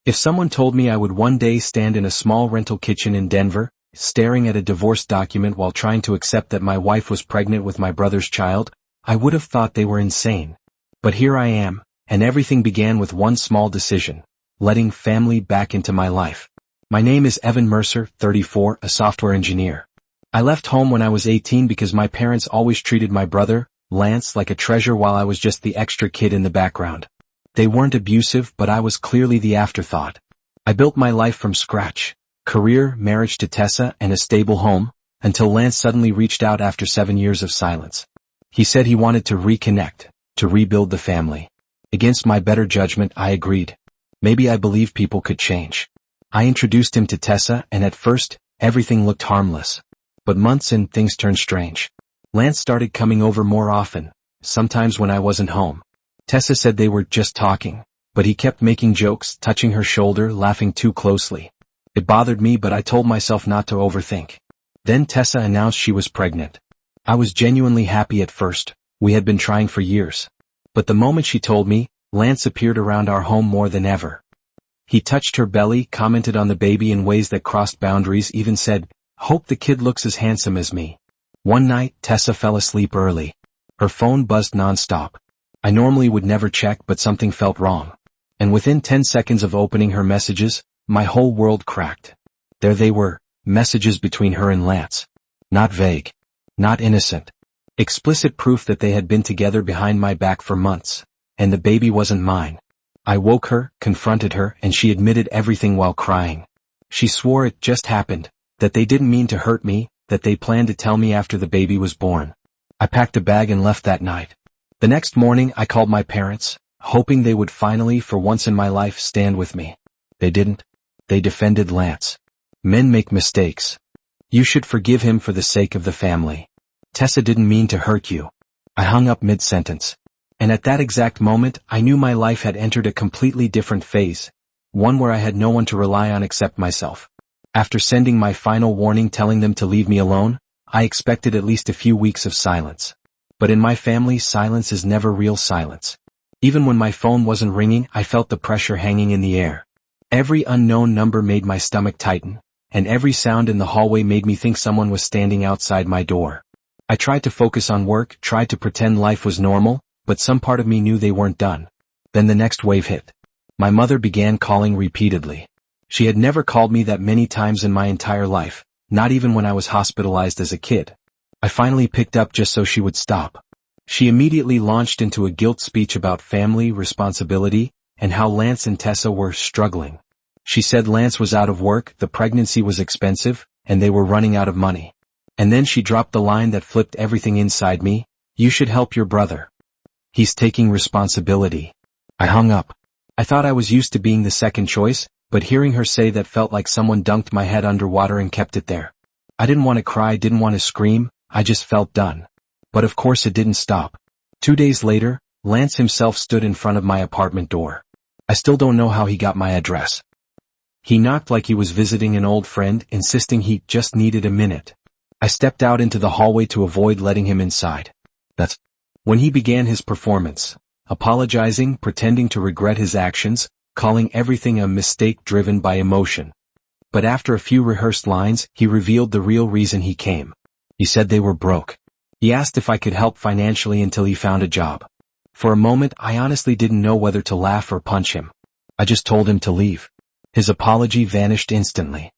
If someone told me I would one day stand in a small rental kitchen in Denver, staring at a divorce document while trying to accept that my wife was pregnant with my brother's child, I would have thought they were insane. But here I am, and everything began with one small decision: letting family back into my life. My name is Evan Mercer, 34, a software engineer. I left home when I was 18 because my parents always treated my brother, Lance, like a treasure while I was just the extra kid in the background. They weren't abusive, but I was clearly the afterthought. I built my life from scratch: career, marriage to Tessa, and a stable home, until Lance suddenly reached out after 7 years of silence. He said he wanted to reconnect, to rebuild the family. Against my better judgment, I agreed. Maybe I believed people could change. I introduced him to Tessa, and at first, everything looked harmless. But months in, things turned strange. Lance started coming over more often, sometimes when I wasn't home. Tessa said they were just talking, but he kept making jokes, touching her shoulder, laughing too closely. It bothered me, but I told myself not to overthink. Then Tessa announced she was pregnant. I was genuinely happy at first. We had been trying for years. But the moment she told me, Lance appeared around our home more than ever. He touched her belly, commented on the baby in ways that crossed boundaries, even said, "Hope the kid looks as handsome as me." One night, Tessa fell asleep early. Her phone buzzed non-stop. I normally would never check, but something felt wrong. And within 10 seconds of opening her messages, my whole world cracked. There they were, messages between her and Lance. Not vague. Not innocent. Explicit proof that they had been together behind my back for months. And the baby wasn't mine. I woke her, confronted her, and she admitted everything while crying. She swore it just happened, that they didn't mean to hurt me, that they planned to tell me after the baby was born. I packed a bag and left that night. The next morning I called my parents, hoping they would finally, for once in my life, stand with me. They didn't. They defended Lance. Men make mistakes. You should forgive him for the sake of the family. Tessa didn't mean to hurt you. I hung up mid-sentence. And at that exact moment, I knew my life had entered a completely different phase, one where I had no one to rely on except myself. After sending my final warning telling them to leave me alone, I expected at least a few weeks of silence. But in my family, silence is never real silence. Even when my phone wasn't ringing, I felt the pressure hanging in the air. Every unknown number made my stomach tighten, and every sound in the hallway made me think someone was standing outside my door. I tried to focus on work, tried to pretend life was normal, but some part of me knew they weren't done. Then the next wave hit. My mother began calling repeatedly. She had never called me that many times in my entire life, not even when I was hospitalized as a kid. I finally picked up just so she would stop. She immediately launched into a guilt speech about family, responsibility, and how Lance and Tessa were struggling. She said Lance was out of work, the pregnancy was expensive, and they were running out of money. And then she dropped the line that flipped everything inside me: "You should help your brother. He's taking responsibility." I hung up. I thought I was used to being the second choice, but hearing her say that felt like someone dunked my head underwater and kept it there. I didn't want to cry, didn't want to scream, I just felt done. But of course it didn't stop. 2 days later, Lance himself stood in front of my apartment door. I still don't know how he got my address. He knocked like he was visiting an old friend, insisting he just needed a minute. I stepped out into the hallway to avoid letting him inside. That's when he began his performance, apologizing, pretending to regret his actions, calling everything a mistake driven by emotion. But after a few rehearsed lines, he revealed the real reason he came. He said they were broke. He asked if I could help financially until he found a job. For a moment, I honestly didn't know whether to laugh or punch him. I just told him to leave. His apology vanished instantly.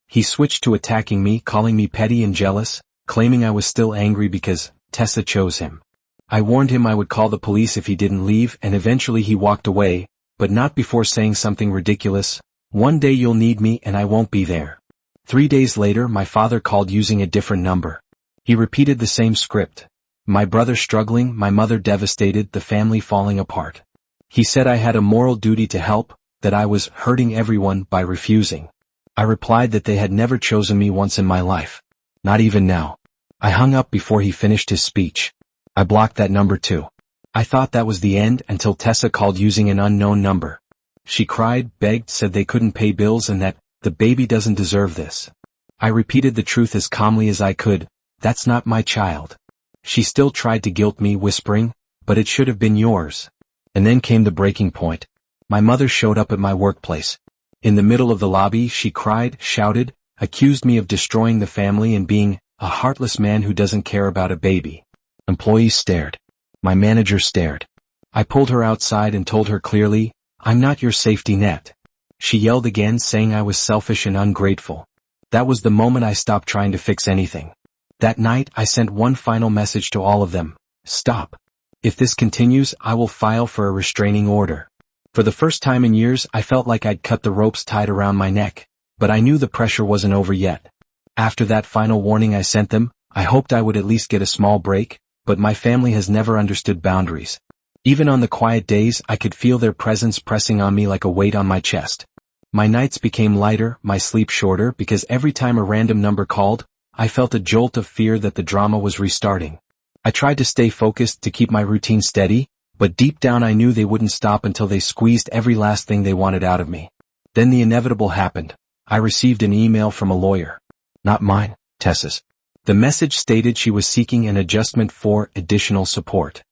He switched to attacking me, calling me petty and jealous, claiming I was still angry because Tessa chose him. I warned him I would call the police if he didn't leave, and eventually he walked away, but not before saying something ridiculous: "One day you'll need me and I won't be there." 3 days later, my father called using a different number. He repeated the same script. My brother struggling, my mother devastated, the family falling apart. He said I had a moral duty to help, that I was hurting everyone by refusing. I replied that they had never chosen me once in my life. Not even now. I hung up before he finished his speech. I blocked that number too. I thought that was the end until Tessa called using an unknown number. She cried, begged, said they couldn't pay bills and that the baby doesn't deserve this. I repeated the truth as calmly as I could: "That's not my child." She still tried to guilt me, whispering, "But it should have been yours." And then came the breaking point. My mother showed up at my workplace. In the middle of the lobby, she cried, shouted, accused me of destroying the family and being a heartless man who doesn't care about a baby. Employees stared. My manager stared. I pulled her outside and told her clearly, I'm not your safety net. She yelled again, saying I was selfish and ungrateful. That was the moment I stopped trying to fix anything. That night, I sent one final message to all of them. Stop. If this continues, I will file for a restraining order. For the first time in years, I felt like I'd cut the ropes tied around my neck, but I knew the pressure wasn't over yet. After that final warning I sent them, I hoped I would at least get a small break, but my family has never understood boundaries. Even on the quiet days, I could feel their presence pressing on me like a weight on my chest. My nights became lighter, my sleep shorter, because every time a random number called, I felt a jolt of fear that the drama was restarting. I tried to stay focused to keep my routine steady, but deep down I knew they wouldn't stop until they squeezed every last thing they wanted out of me. Then the inevitable happened. I received an email from a lawyer. Not mine, Tessa's. The message stated she was seeking an adjustment for additional support.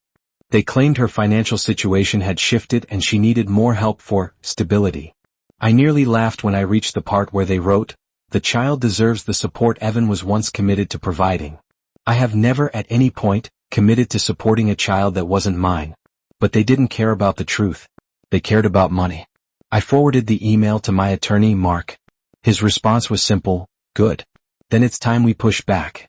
They claimed her financial situation had shifted and she needed more help for stability. I nearly laughed when I reached the part where they wrote, the child deserves the support Evan was once committed to providing. I have never at any point committed to supporting a child that wasn't mine. But they didn't care about the truth. They cared about money. I forwarded the email to my attorney, Mark. His response was simple, good. Then it's time we push back.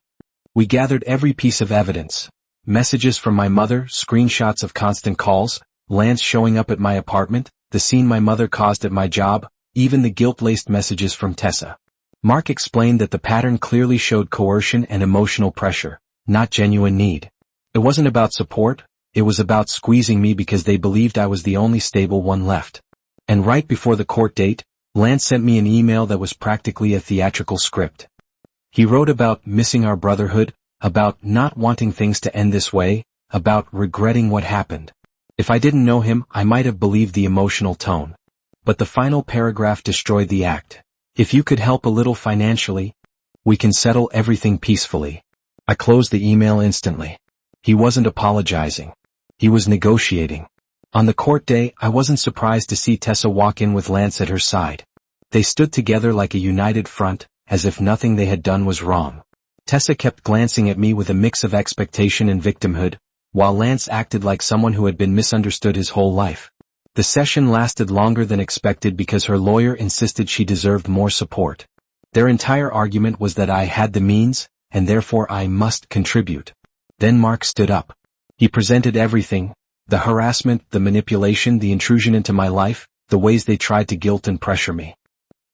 We gathered every piece of evidence. Messages from my mother, screenshots of constant calls, Lance showing up at my apartment, the scene my mother caused at my job, even the guilt-laced messages from Tessa. Mark explained that the pattern clearly showed coercion and emotional pressure, not genuine need. It wasn't about support, it was about squeezing me because they believed I was the only stable one left. And right before the court date, Lance sent me an email that was practically a theatrical script. He wrote about missing our brotherhood, about not wanting things to end this way, about regretting what happened. If I didn't know him, I might have believed the emotional tone. But the final paragraph destroyed the act. If you could help a little financially, we can settle everything peacefully. I closed the email instantly. He wasn't apologizing. He was negotiating. On the court day, I wasn't surprised to see Tessa walk in with Lance at her side. They stood together like a united front, as if nothing they had done was wrong. Tessa kept glancing at me with a mix of expectation and victimhood, while Lance acted like someone who had been misunderstood his whole life. The session lasted longer than expected because her lawyer insisted she deserved more support. Their entire argument was that I had the means, and therefore I must contribute. Then Mark stood up. He presented everything, the harassment, the manipulation, the intrusion into my life, the ways they tried to guilt and pressure me.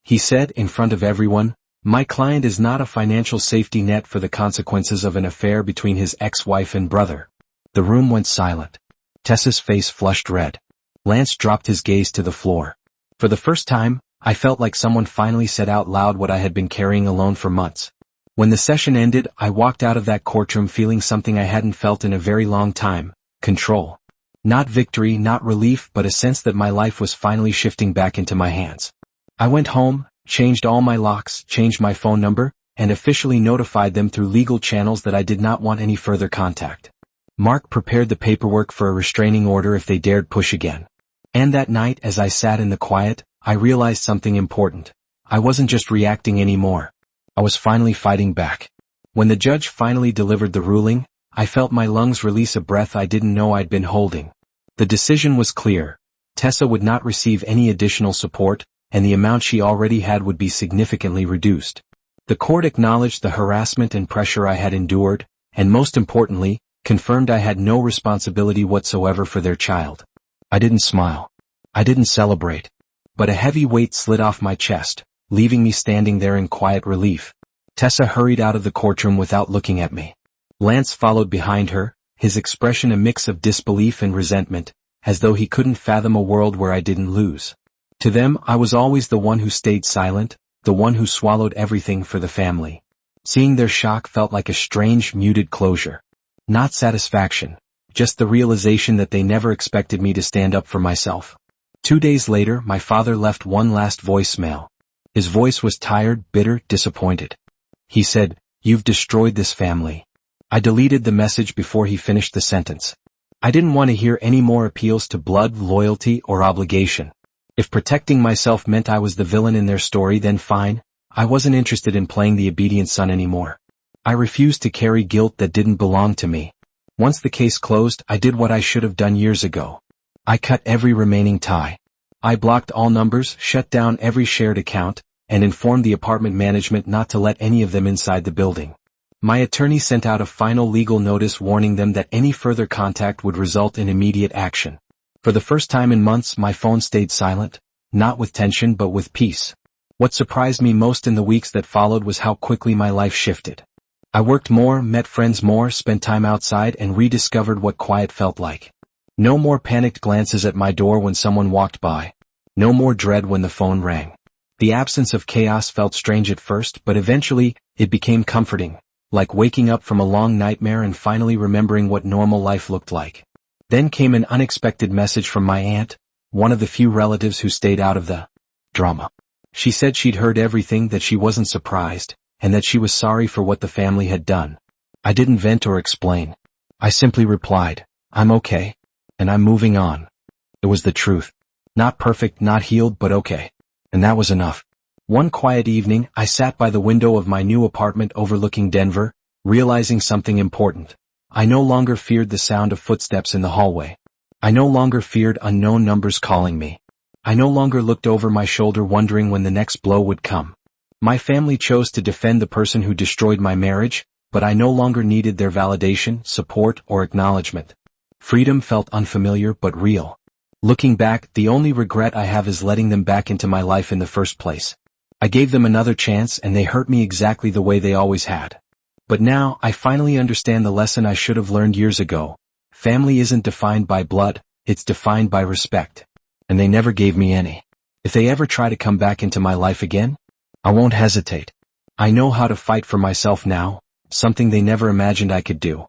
He said, in front of everyone, my client is not a financial safety net for the consequences of an affair between his ex-wife and brother. The room went silent. Tessa's face flushed red. Lance dropped his gaze to the floor. For the first time, I felt like someone finally said out loud what I had been carrying alone for months. When the session ended, I walked out of that courtroom feeling something I hadn't felt in a very long time, control. Not victory, not relief, but a sense that my life was finally shifting back into my hands. I went home, changed all my locks, changed my phone number, and officially notified them through legal channels that I did not want any further contact. Mark prepared the paperwork for a restraining order if they dared push again. And that night, as I sat in the quiet, I realized something important. I wasn't just reacting anymore. I was finally fighting back. When the judge finally delivered the ruling, I felt my lungs release a breath I didn't know I'd been holding. The decision was clear. Tessa would not receive any additional support, and the amount she already had would be significantly reduced. The court acknowledged the harassment and pressure I had endured, and most importantly, confirmed I had no responsibility whatsoever for their child. I didn't smile. I didn't celebrate. But a heavy weight slid off my chest, leaving me standing there in quiet relief. Tessa hurried out of the courtroom without looking at me. Lance followed behind her, his expression a mix of disbelief and resentment, as though he couldn't fathom a world where I didn't lose. To them, I was always the one who stayed silent, the one who swallowed everything for the family. Seeing their shock felt like a strange, muted closure. Not satisfaction, just the realization that they never expected me to stand up for myself. 2 days later, my father left one last voicemail. His voice was tired, bitter, disappointed. He said, "You've destroyed this family." I deleted the message before he finished the sentence. I didn't want to hear any more appeals to blood, loyalty, or obligation. If protecting myself meant I was the villain in their story, then fine. I wasn't interested in playing the obedient son anymore. I refused to carry guilt that didn't belong to me. Once the case closed, I did what I should have done years ago. I cut every remaining tie. I blocked all numbers, shut down every shared account, and informed the apartment management not to let any of them inside the building. My attorney sent out a final legal notice warning them that any further contact would result in immediate action. For the first time in months, my phone stayed silent, not with tension but with peace. What surprised me most in the weeks that followed was how quickly my life shifted. I worked more, met friends more, spent time outside, and rediscovered what quiet felt like. No more panicked glances at my door when someone walked by. No more dread when the phone rang. The absence of chaos felt strange at first, but eventually, it became comforting, like waking up from a long nightmare and finally remembering what normal life looked like. Then came an unexpected message from my aunt, one of the few relatives who stayed out of the drama. She said she'd heard everything, that she wasn't surprised, and that she was sorry for what the family had done. I didn't vent or explain. I simply replied, "I'm okay, and I'm moving on." It was the truth. Not perfect, not healed, but okay. And that was enough. One quiet evening, I sat by the window of my new apartment overlooking Denver, realizing something important. I no longer feared the sound of footsteps in the hallway. I no longer feared unknown numbers calling me. I no longer looked over my shoulder wondering when the next blow would come. My family chose to defend the person who destroyed my marriage, but I no longer needed their validation, support, or acknowledgement. Freedom felt unfamiliar but real. Looking back, the only regret I have is letting them back into my life in the first place. I gave them another chance and they hurt me exactly the way they always had. But now, I finally understand the lesson I should have learned years ago. Family isn't defined by blood, it's defined by respect. And they never gave me any. If they ever try to come back into my life again, I won't hesitate. I know how to fight for myself now, something they never imagined I could do.